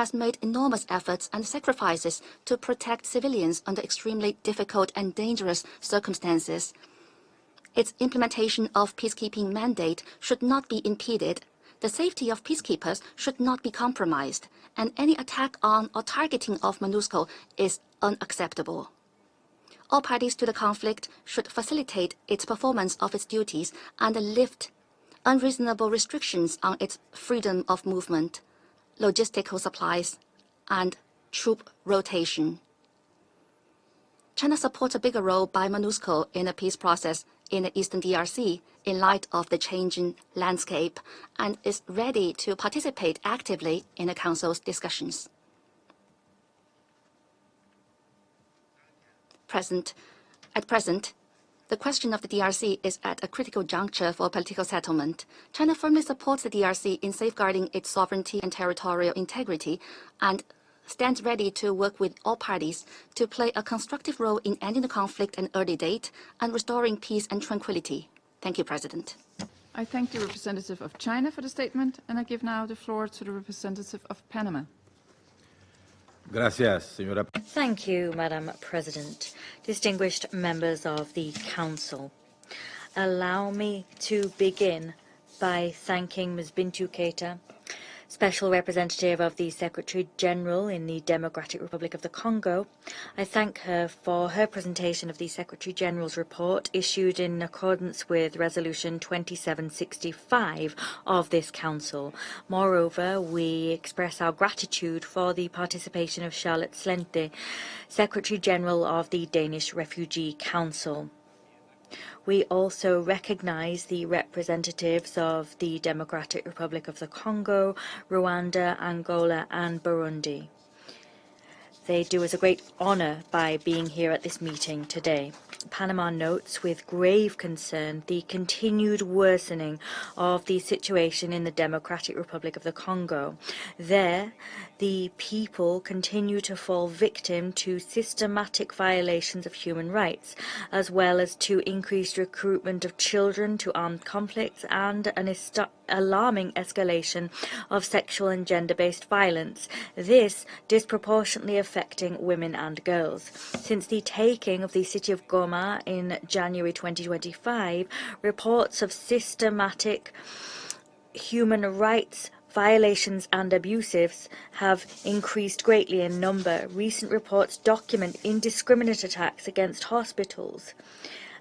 has made enormous efforts and sacrifices to protect civilians under extremely difficult and dangerous circumstances. Its implementation of peacekeeping mandate should not be impeded. The safety of peacekeepers should not be compromised, and any attack on or targeting of MONUSCO is unacceptable. All parties to the conflict should facilitate its performance of its duties and lift unreasonable restrictions on its freedom of movement, logistical supplies, and troop rotation. China supports a bigger role by MONUSCO in the peace process in the Eastern DRC in light of the changing landscape and is ready to participate actively in the Council's discussions. At present, the question of the DRC is at a critical juncture for political settlement. China firmly supports the DRC in safeguarding its sovereignty and territorial integrity and stands ready to work with all parties to play a constructive role in ending the conflict at an early date and restoring peace and tranquility. Thank you, President. I thank the representative of China for the statement, and I give now the floor to the representative of Panama. Gracias, señora. Thank you, Madam President. Distinguished members of the Council, allow me to begin by thanking Ms. Bintu Keita, Special Representative of the Secretary-General in the Democratic Republic of the Congo. I thank her for her presentation of the Secretary-General's report issued in accordance with Resolution 2765 of this Council. Moreover, we express our gratitude for the participation of Charlotte Slente, Secretary-General of the Danish Refugee Council. We also recognize the representatives of the Democratic Republic of the Congo, Rwanda, Angola, and Burundi. They do us a great honor by being here at this meeting today. Panama notes with grave concern the continued worsening of the situation in the Democratic Republic of the Congo. There, the people continue to fall victim to systematic violations of human rights, as well as to increased recruitment of children to armed conflicts and an alarming escalation of sexual and gender-based violence, this disproportionately affecting women and girls. Since the taking of the city of Goma in January 2025, reports of systematic human rights violations and abuses have increased greatly in number. Recent reports document indiscriminate attacks against hospitals,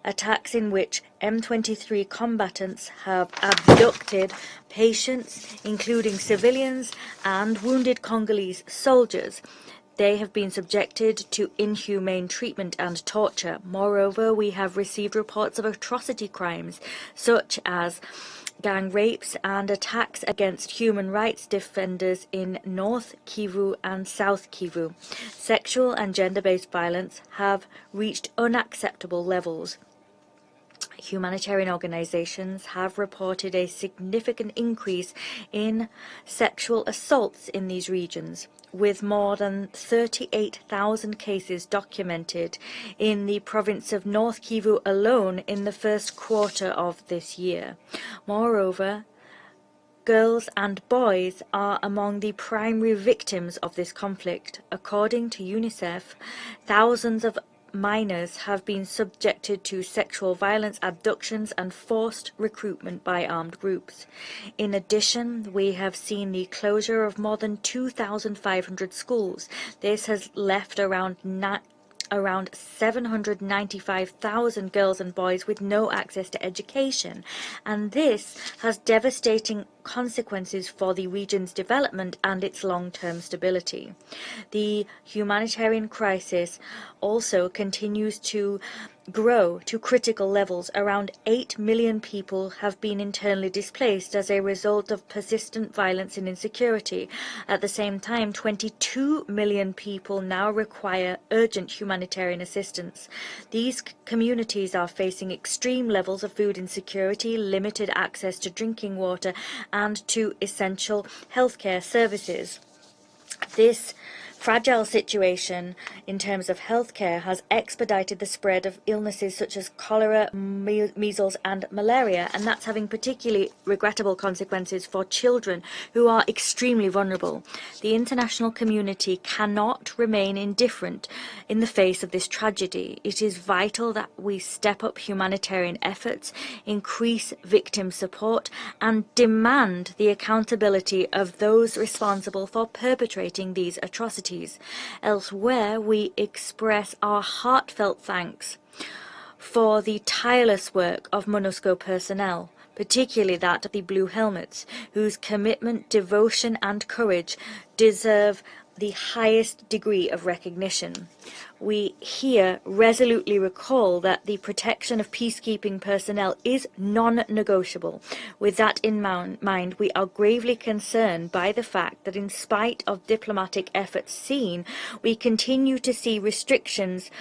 attacks in which M23 combatants have abducted patients, including civilians, and wounded Congolese soldiers. They have been subjected to inhumane treatment and torture. Moreover, we have received reports of atrocity crimes, such as gang rapes and attacks against human rights defenders in North Kivu and South Kivu. Sexual and gender-based violence have reached unacceptable levels. Humanitarian organizations have reported a significant increase in sexual assaults in these regions, with more than 38,000 cases documented in the province of North Kivu alone in the first quarter of this year. Moreover, girls and boys are among the primary victims of this conflict. According to UNICEF, thousands of minors have been subjected to sexual violence, abductions, and forced recruitment by armed groups. In addition, we have seen the closure of more than 2,500 schools. This has left around 795,000 girls and boys with no access to education, and this has devastating consequences for the region's development and its long-term stability. The humanitarian crisis also continues to grow to critical levels. Around 8 million people have been internally displaced as a result of persistent violence and insecurity. At the same time, 22 million people now require urgent humanitarian assistance. These communities are facing extreme levels of food insecurity, limited access to drinking water, and to essential healthcare services. This fragile situation in terms of healthcare has expedited the spread of illnesses such as cholera, measles and malaria, and that's having particularly regrettable consequences for children who are extremely vulnerable. The international community cannot remain indifferent in the face of this tragedy. It is vital that we step up humanitarian efforts, increase victim support and demand the accountability of those responsible for perpetrating these atrocities. Elsewhere, we express our heartfelt thanks for the tireless work of MONUSCO personnel, particularly that of the Blue Helmets, whose commitment, devotion and courage deserve the highest degree of recognition. We here resolutely recall that the protection of peacekeeping personnel is non-negotiable. With that in mind, we are gravely concerned by the fact that in spite of diplomatic efforts seen, we continue to see restrictions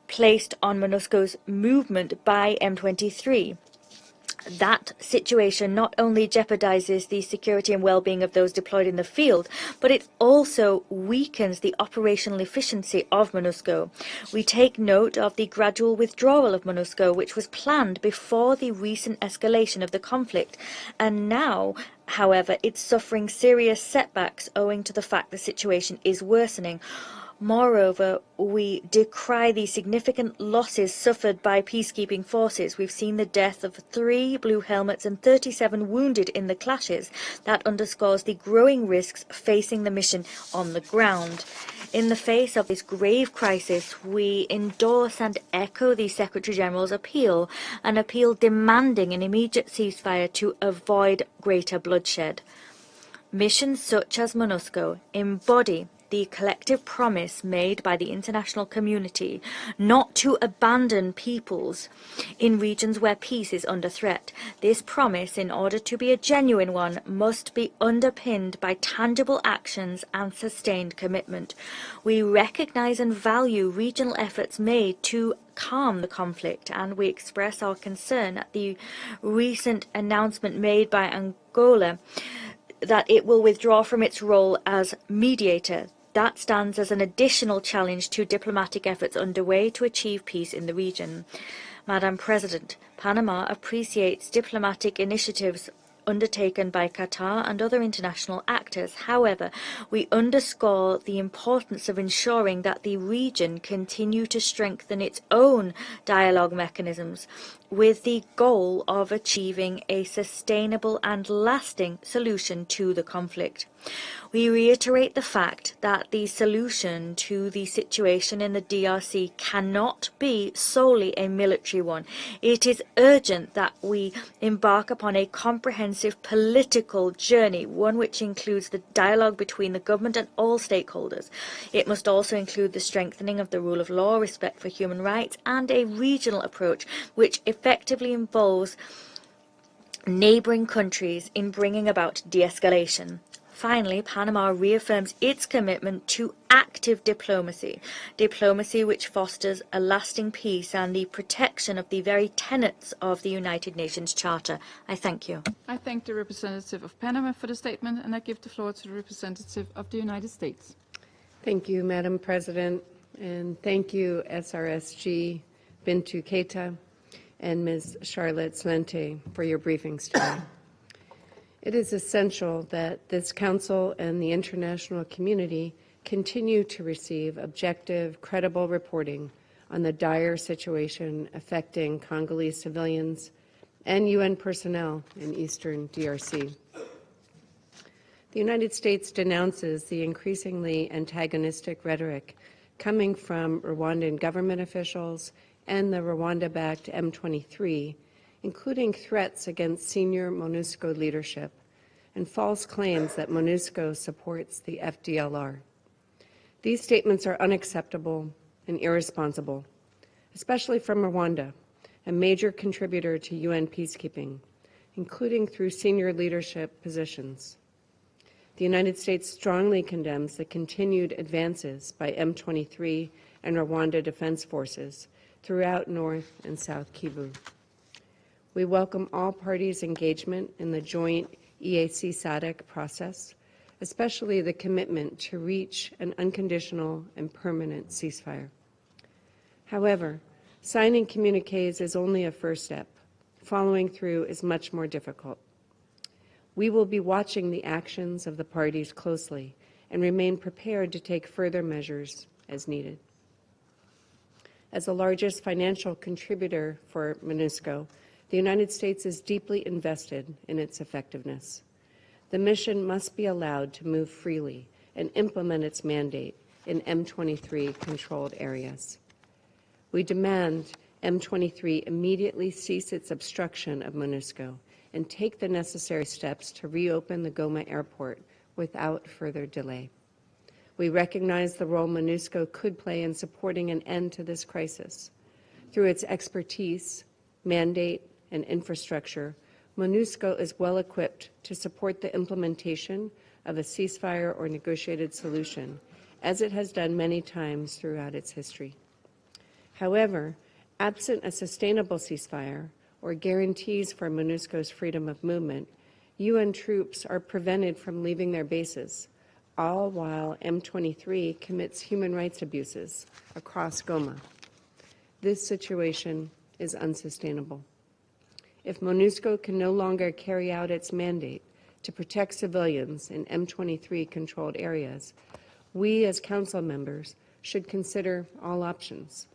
placed on MONUSCO's movement by M23. That situation not only jeopardizes the security and well-being of those deployed in the field, but it also weakens the operational efficiency of MONUSCO. We take note of the gradual withdrawal of MONUSCO, which was planned before the recent escalation of the conflict, and now, however, it's suffering serious setbacks owing to the fact the situation is worsening. Moreover, we decry the significant losses suffered by peacekeeping forces. We've seen the death of 3 Blue Helmets and 37 wounded in the clashes. That underscores the growing risks facing the mission on the ground. In the face of this grave crisis, we endorse and echo the Secretary-General's appeal, an appeal demanding an immediate ceasefire to avoid greater bloodshed. Missions such as MONUSCO embody the collective promise made by the international community not to abandon peoples in regions where peace is under threat. This promise, in order to be a genuine one, must be underpinned by tangible actions and sustained commitment. We recognize and value regional efforts made to calm the conflict, and we express our concern at the recent announcement made by Angola that it will withdraw from its role as mediator. That stands as an additional challenge to diplomatic efforts underway to achieve peace in the region. Madam President, Panama appreciates diplomatic initiatives undertaken by Qatar and other international actors. However, we underscore the importance of ensuring that the region continue to strengthen its own dialogue mechanisms with the goal of achieving a sustainable and lasting solution to the conflict. We reiterate the fact that the solution to the situation in the DRC cannot be solely a military one. It is urgent that we embark upon a comprehensive political journey, one which includes the dialogue between the government and all stakeholders. It must also include the strengthening of the rule of law, respect for human rights, and a regional approach which effectively involves neighboring countries in bringing about de-escalation. Finally, Panama reaffirms its commitment to active diplomacy, diplomacy which fosters a lasting peace and the protection of the very tenets of the United Nations Charter. I thank you. I thank the representative of Panama for the statement, and I give the floor to the representative of the United States. Thank you, Madam President, and thank you, SRSG Bintu Keita and Ms. Charlotte Slente, for your briefings today. It is essential that this Council and the international community continue to receive objective, credible reporting on the dire situation affecting Congolese civilians and UN personnel in eastern DRC. The United States denounces the increasingly antagonistic rhetoric coming from Rwandan government officials and the Rwanda-backed M23, including threats against senior MONUSCO leadership and false claims that MONUSCO supports the FDLR. These statements are unacceptable and irresponsible, especially from Rwanda, a major contributor to UN peacekeeping, including through senior leadership positions. The United States strongly condemns the continued advances by M23 and Rwanda Defense Forces throughout North and South Kivu. We welcome all parties' engagement in the joint EAC-SADC process, especially the commitment to reach an unconditional and permanent ceasefire. However, signing communiques is only a first step. Following through is much more difficult. We will be watching the actions of the parties closely and remain prepared to take further measures as needed. As the largest financial contributor for MONUSCO, the United States is deeply invested in its effectiveness. The mission must be allowed to move freely and implement its mandate in M23 controlled areas. We demand M23 immediately cease its obstruction of MONUSCO and take the necessary steps to reopen the Goma airport without further delay. We recognize the role MONUSCO could play in supporting an end to this crisis. Through its expertise, mandate, and infrastructure, MONUSCO is well equipped to support the implementation of a ceasefire or negotiated solution, as it has done many times throughout its history. However, absent a sustainable ceasefire or guarantees for MONUSCO's freedom of movement, UN troops are prevented from leaving their bases, all while M23 commits human rights abuses across Goma. This situation is unsustainable. If MONUSCO can no longer carry out its mandate to protect civilians in M23-controlled areas, we as Council members should consider all options,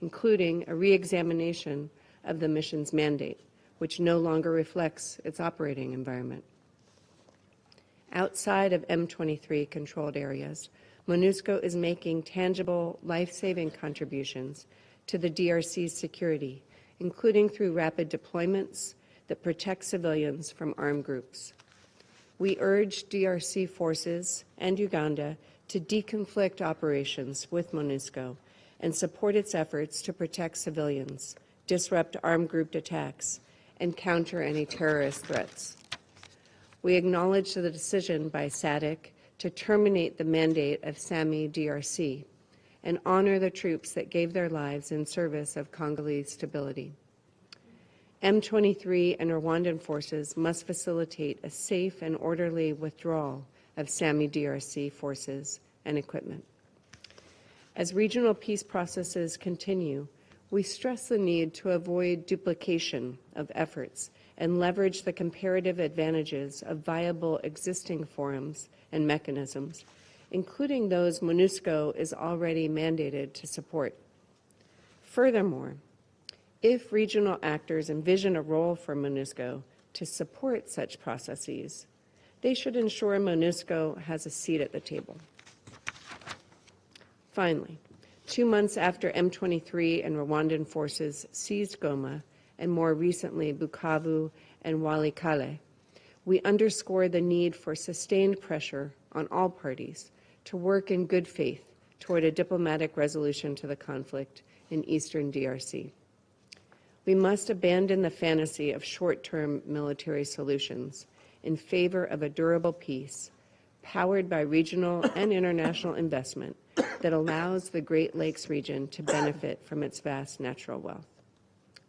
including a re-examination of the mission's mandate, which no longer reflects its operating environment. Outside of M23-controlled areas, MONUSCO is making tangible, life-saving contributions to the DRC's security, including through rapid deployments that protect civilians from armed groups. We urge DRC forces and Uganda to deconflict operations with MONUSCO and support its efforts to protect civilians, disrupt armed group attacks, and counter any terrorist threats. We acknowledge the decision by SADC to terminate the mandate of SAMI DRC and honor the troops that gave their lives in service of Congolese stability. M23 and Rwandan forces must facilitate a safe and orderly withdrawal of SAMI DRC forces and equipment. As regional peace processes continue, we stress the need to avoid duplication of efforts and leverage the comparative advantages of viable existing forums and mechanisms, including those MONUSCO is already mandated to support. Furthermore, if regional actors envision a role for MONUSCO to support such processes, they should ensure MONUSCO has a seat at the table. Finally, 2 months after M23 and Rwandan forces seized Goma, and more recently Bukavu and Walikale, we underscore the need for sustained pressure on all parties to work in good faith toward a diplomatic resolution to the conflict in eastern DRC. We must abandon the fantasy of short-term military solutions in favor of a durable peace powered by regional and international investment that allows the Great Lakes region to benefit from its vast natural wealth.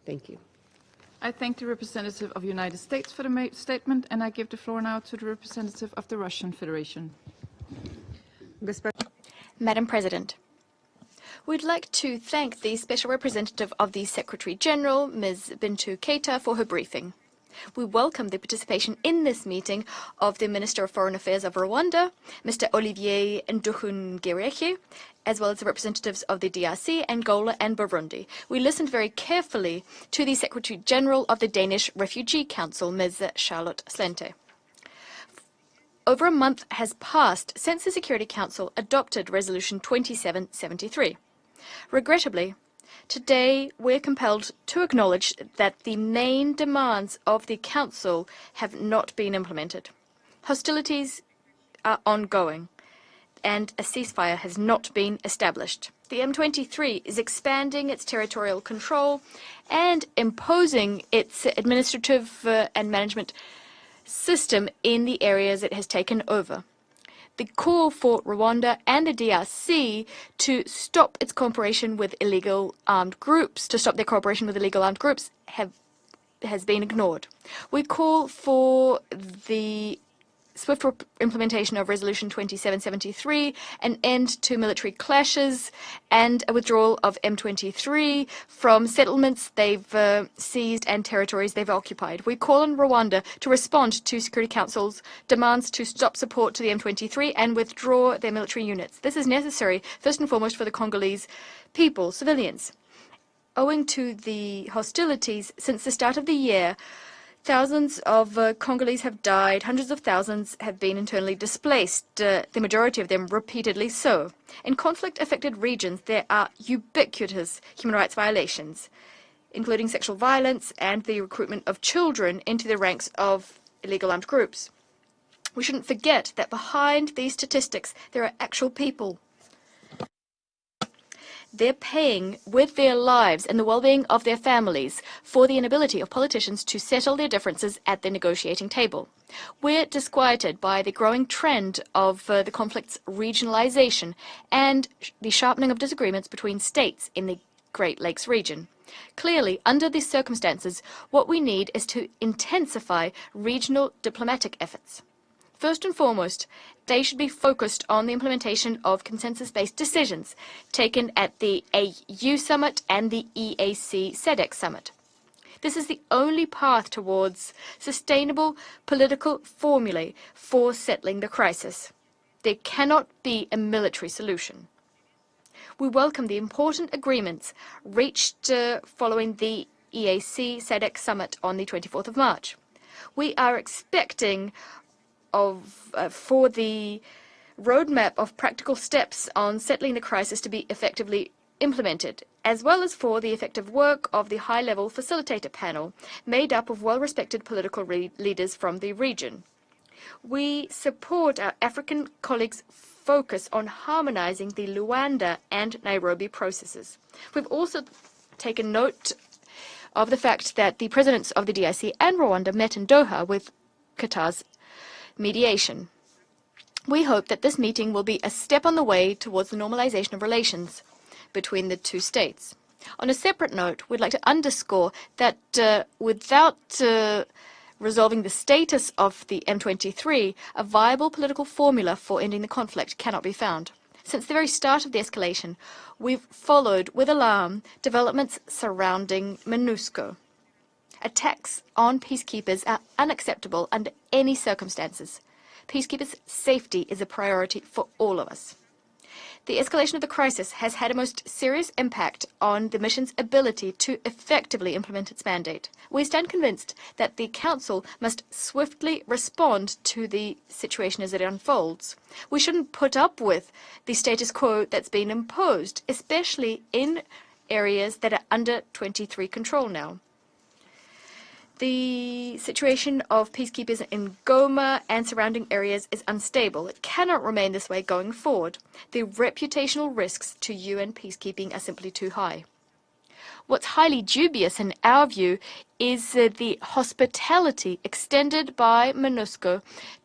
Thank you. I thank the representative of the United States for the statement, and I give the floor now to the representative of the Russian Federation. Madam President, we'd like to thank the Special Representative of the Secretary General, Ms. Bintu Keita, for her briefing. We welcome the participation in this meeting of the Minister of Foreign Affairs of Rwanda, Mr. Olivier Nduhungirehe, as well as the representatives of the DRC, Angola, and Burundi. We listened very carefully to the Secretary General of the Danish Refugee Council, Ms. Charlotte Slente. Over a month has passed since the Security Council adopted Resolution 2773. Regrettably, today we're compelled to acknowledge that the main demands of the Council have not been implemented. Hostilities are ongoing, and a ceasefire has not been established. The M23 is expanding its territorial control and imposing its administrative and management system in the areas it has taken over. The call for Rwanda and the DRC to stop its cooperation with illegal armed groups, has been ignored. We call for the swift implementation of Resolution 2773, an end to military clashes, and a withdrawal of M23 from settlements they've seized and territories they've occupied. We call on Rwanda to respond to Security Council's demands to stop support to the M23 and withdraw their military units. This is necessary, first and foremost, for the Congolese people, civilians. Owing to the hostilities since the start of the year, thousands of Congolese have died, hundreds of thousands have been internally displaced, the majority of them repeatedly so. In conflict-affected regions, there are ubiquitous human rights violations, including sexual violence and the recruitment of children into the ranks of illegal armed groups. We shouldn't forget that behind these statistics, there are actual people. They're paying with their lives and the well-being of their families for the inability of politicians to settle their differences at the negotiating table. We're disquieted by the growing trend of the conflict's regionalization and the sharpening of disagreements between states in the Great Lakes region. Clearly, under these circumstances, what we need is to intensify regional diplomatic efforts. First and foremost, they should be focused on the implementation of consensus-based decisions taken at the AU Summit and the EAC SADC Summit. This is the only path towards sustainable political formulae for settling the crisis. There cannot be a military solution. We welcome the important agreements reached following the EAC SADC Summit on the 24th of March. We are expecting for the roadmap of practical steps on settling the crisis to be effectively implemented, as well as for the effective work of the high-level facilitator panel, made up of well-respected political leaders from the region. We support our African colleagues' focus on harmonizing the Luanda and Nairobi processes. We've also taken note of the fact that the presidents of the DRC and Rwanda met in Doha with Qatar's mediation. We hope that this meeting will be a step on the way towards the normalization of relations between the two states. On a separate note, we'd like to underscore that without resolving the status of the M23, a viable political formula for ending the conflict cannot be found. Since the very start of the escalation, we've followed with alarm developments surrounding MONUSCO. Attacks on peacekeepers are unacceptable under any circumstances. Peacekeepers' safety is a priority for all of us. The escalation of the crisis has had a most serious impact on the mission's ability to effectively implement its mandate. We stand convinced that the Council must swiftly respond to the situation as it unfolds. We shouldn't put up with the status quo that's been imposed, especially in areas that are under 23 control now. The situation of peacekeepers in Goma and surrounding areas is unstable. It cannot remain this way going forward. The reputational risks to UN peacekeeping are simply too high. What's highly dubious in our view is the hospitality extended by MONUSCO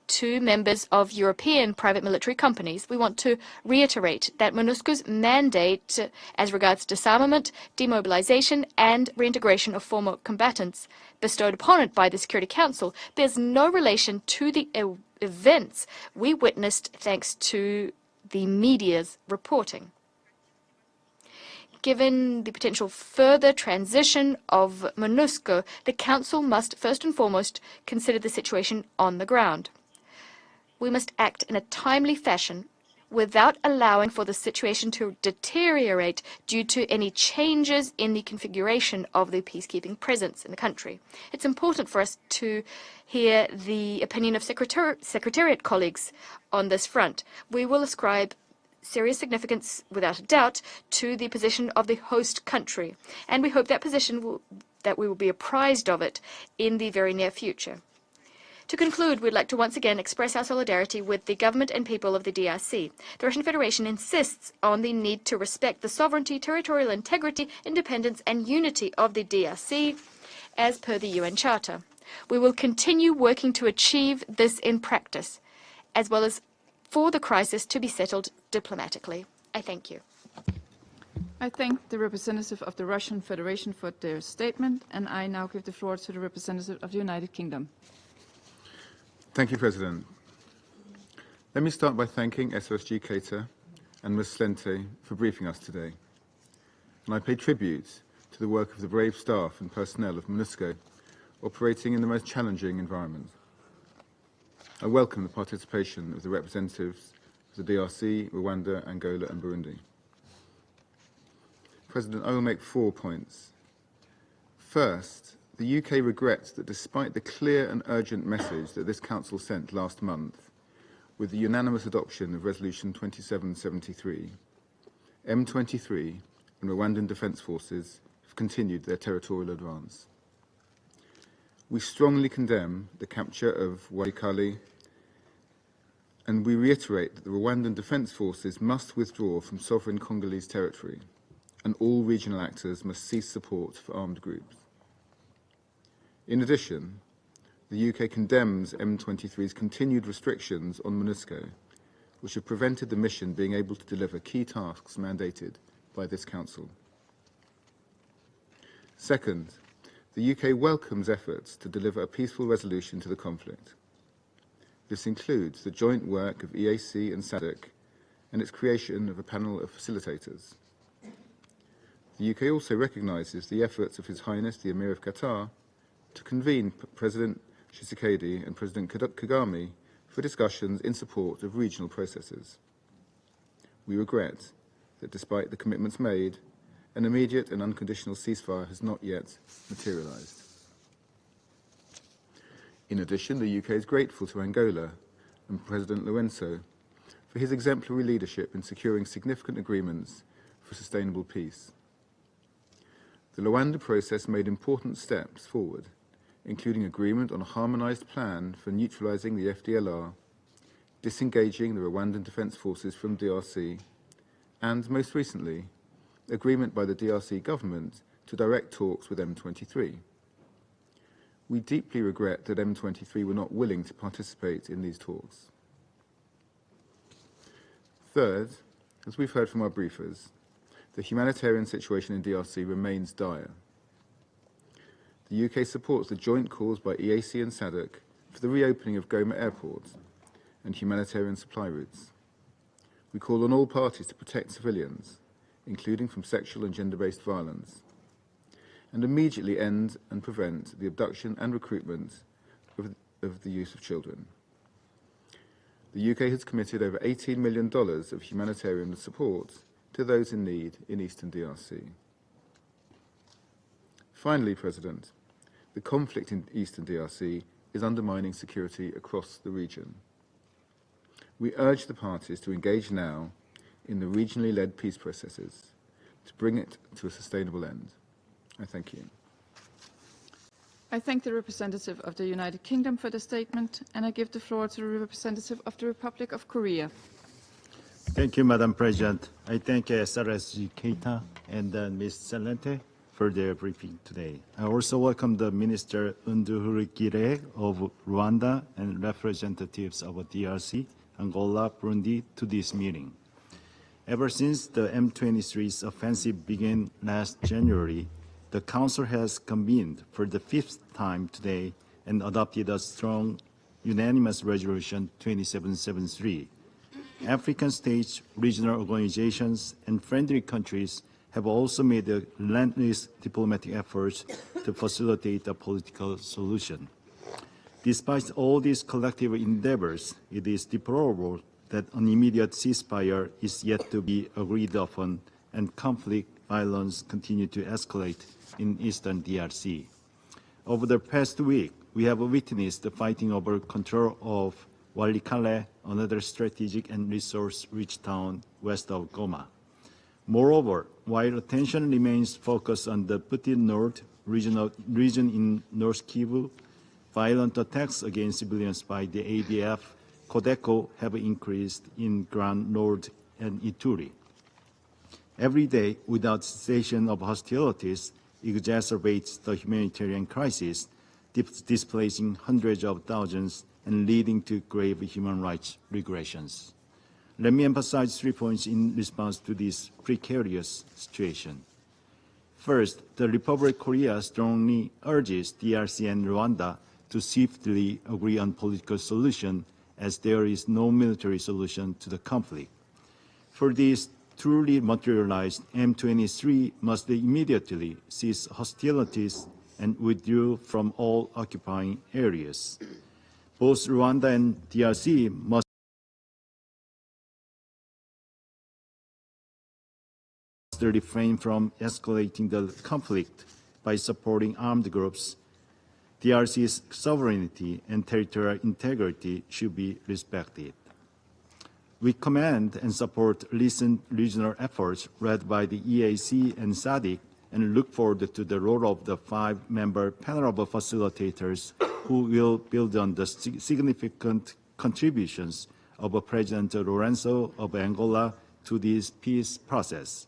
to members of European private military companies. We want to reiterate that MONUSCO's mandate as regards disarmament, demobilization, and reintegration of former combatants bestowed upon it by the Security Council bears no relation to the events we witnessed thanks to the media's reporting. Given the potential further transition of MONUSCO, the Council must first and foremost consider the situation on the ground. We must act in a timely fashion without allowing for the situation to deteriorate due to any changes in the configuration of the peacekeeping presence in the country. It's important for us to hear the opinion of Secretariat colleagues on this front. We will ascribe serious significance, without a doubt, to the position of the host country, and we hope that we will be apprised of it in the very near future. To conclude, we'd like to once again express our solidarity with the government and people of the DRC. The Russian Federation insists on the need to respect the sovereignty, territorial integrity, independence, and unity of the DRC as per the UN Charter. We will continue working to achieve this in practice, as well as for the crisis to be settled diplomatically. I thank you. I thank the representative of the Russian Federation for their statement, and I now give the floor to the representative of the United Kingdom. Thank you, President. Let me start by thanking SOSG Keita and Ms. Slente for briefing us today. And I pay tribute to the work of the brave staff and personnel of MONUSCO, operating in the most challenging environment. I welcome the participation of the representatives of the DRC, Rwanda, Angola and Burundi. President, I will make 4 points. First, the UK regrets that despite the clear and urgent message that this Council sent last month, with the unanimous adoption of Resolution 2773, M23 and Rwandan Defence Forces have continued their territorial advance. We strongly condemn the capture of Walikale, and we reiterate that the Rwandan Defence Forces must withdraw from sovereign Congolese territory, and all regional actors must cease support for armed groups. In addition, the UK condemns M23's continued restrictions on MONUSCO, which have prevented the mission being able to deliver key tasks mandated by this Council. Second, the UK welcomes efforts to deliver a peaceful resolution to the conflict. This includes the joint work of EAC and SADC and its creation of a panel of facilitators. The UK also recognises the efforts of His Highness the Emir of Qatar to convene President Tshisekedi and President Kagame for discussions in support of regional processes. We regret that despite the commitments made, an immediate and unconditional ceasefire has not yet materialised. In addition, the UK is grateful to Angola and President Lourenço for his exemplary leadership in securing significant agreements for sustainable peace. The Luanda process made important steps forward, including agreement on a harmonised plan for neutralising the FDLR, disengaging the Rwandan Defence Forces from DRC, and, most recently, agreement by the DRC government to direct talks with M23. We deeply regret that M23 were not willing to participate in these talks. Third, as we've heard from our briefers, the humanitarian situation in DRC remains dire. The UK supports the joint calls by EAC and SADC for the reopening of Goma Airport and humanitarian supply routes. We call on all parties to protect civilians, including from sexual and gender-based violence, and immediately end and prevent the abduction and recruitment of the use of children. The UK has committed over $18 million of humanitarian support to those in need in eastern DRC. Finally, President, the conflict in eastern DRC is undermining security across the region. We urge the parties to engage now in the regionally led peace processes to bring it to a sustainable end. I thank you. I thank the representative of the United Kingdom for the statement, and I give the floor to the representative of the Republic of Korea. Thank you, Madam President. I thank SRSG Keita and Ms. Salente for their briefing today. I also welcome the Minister Nduhurigire of Rwanda and representatives of DRC, Angola, Burundi to this meeting. Ever since the M23's offensive began last January, the Council has convened for the 5th time today and adopted a strong, unanimous resolution 2773. African states, regional organizations, and friendly countries have also made relentless diplomatic efforts to facilitate a political solution. Despite all these collective endeavors, it is deplorable that an immediate ceasefire is yet to be agreed upon and conflict violence continue to escalate in eastern DRC. Over the past week, we have witnessed the fighting over control of Walikale, another strategic and resource-rich town west of Goma. Moreover, while attention remains focused on the Putin North region in North Kivu, violent attacks against civilians by the ADF, Codeco have increased in Grand Nord and Ituri. Every day, without cessation of hostilities, exacerbates the humanitarian crisis, displacing hundreds of thousands and leading to grave human rights regressions. Let me emphasize 3 points in response to this precarious situation. First, the Republic of Korea strongly urges DRC and Rwanda to swiftly agree on political solution as there is no military solution to the conflict. For this truly materialized, M23 must immediately cease hostilities and withdraw from all occupying areas. Both Rwanda and DRC must refrain from escalating the conflict by supporting armed groups. DRC's sovereignty and territorial integrity should be respected. We commend and support recent regional efforts led by the EAC and SADC and look forward to the role of the 5-member panel of facilitators who will build on the significant contributions of President Lourenço of Angola to this peace process.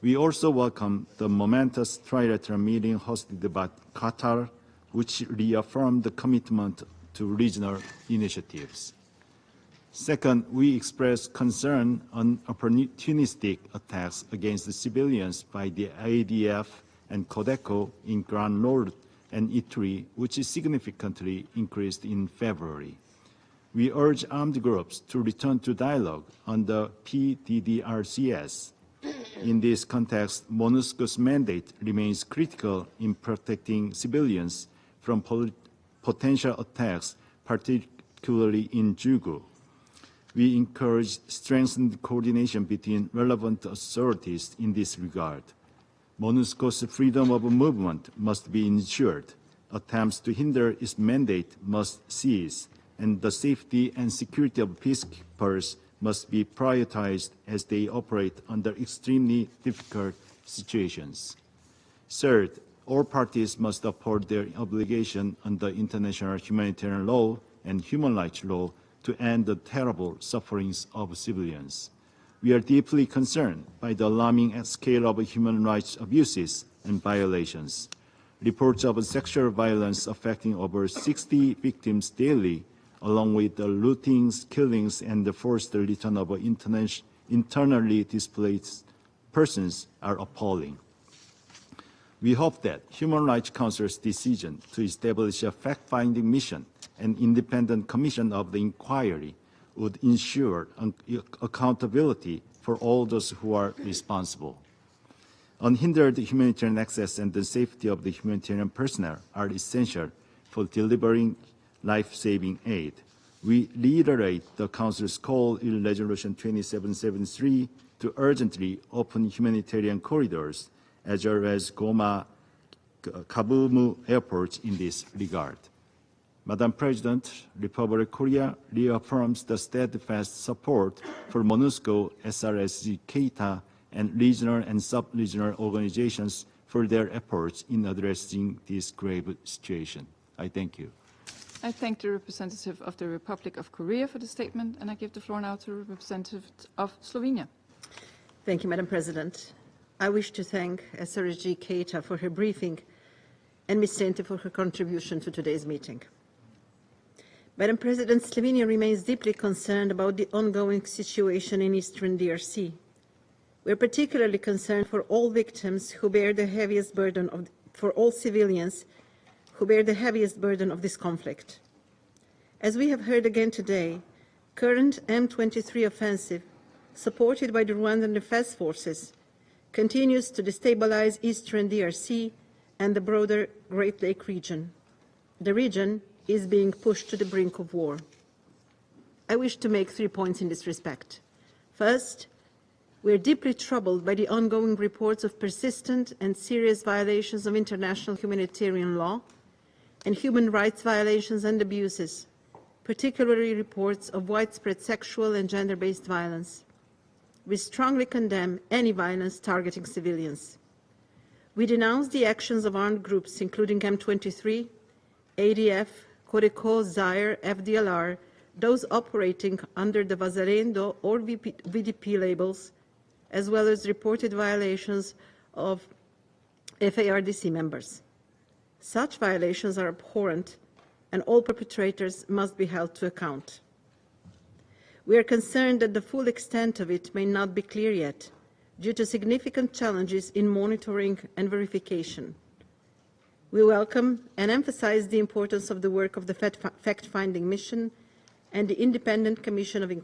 We also welcome the momentous trilateral meeting hosted by Qatar, which reaffirmed the commitment to regional initiatives. Second, we express concern on opportunistic attacks against the civilians by the ADF and Codeco in Grand Nord and Ituri, which is significantly increased in February. We urge armed groups to return to dialogue on the PDDRCS. In this context, MONUSCO's mandate remains critical in protecting civilians from potential attacks, particularly in Jugu. We encourage strengthened coordination between relevant authorities in this regard. MONUSCO's freedom of movement must be ensured. Attempts to hinder its mandate must cease, and the safety and security of peacekeepers must be prioritized as they operate under extremely difficult situations. Third, all parties must uphold their obligation under international humanitarian law and human rights law to end the terrible sufferings of civilians. We are deeply concerned by the alarming scale of human rights abuses and violations. Reports of sexual violence affecting over 60 victims daily, along with the lootings, killings, and the forced return of internally displaced persons are appalling. We hope that Human Rights Council's decision to establish a fact-finding mission and independent commission of the inquiry would ensure accountability for all those who are responsible. Unhindered humanitarian access and the safety of the humanitarian personnel are essential for delivering life-saving aid. We reiterate the Council's call in Resolution 2773 to urgently open humanitarian corridors as well as Goma Kabumu airports in this regard. Madam President, Republic of Korea reaffirms the steadfast support for MONUSCO, SRSG, Keita, and regional and sub-regional organizations for their efforts in addressing this grave situation. I thank you. I thank the representative of the Republic of Korea for the statement, and I give the floor now to the representative of Slovenia. Thank you, Madam President. I wish to thank SRSG Keita for her briefing and Ms. Sente for her contribution to today's meeting. Madam President, Slovenia remains deeply concerned about the ongoing situation in eastern DRC. We are particularly concerned for all victims who bear the heaviest burden for all civilians who bear the heaviest burden of this conflict. As we have heard again today, current M23 offensive, supported by the Rwandan Defense Forces, continues to destabilize eastern DRC and the broader Great Lake region. The region is being pushed to the brink of war. I wish to make 3 points in this respect. First, we are deeply troubled by the ongoing reports of persistent and serious violations of international humanitarian law and human rights violations and abuses, particularly reports of widespread sexual and gender-based violence. We strongly condemn any violence targeting civilians. We denounce the actions of armed groups including M23, ADF, Codeco, Zaire, FDLR, those operating under the Vazalendo or VDP labels, as well as reported violations of FARDC members. Such violations are abhorrent, and all perpetrators must be held to account. We are concerned that the full extent of it may not be clear yet, due to significant challenges in monitoring and verification. We welcome and emphasize the importance of the work of the fact-finding mission and the Independent Commission of Inquiry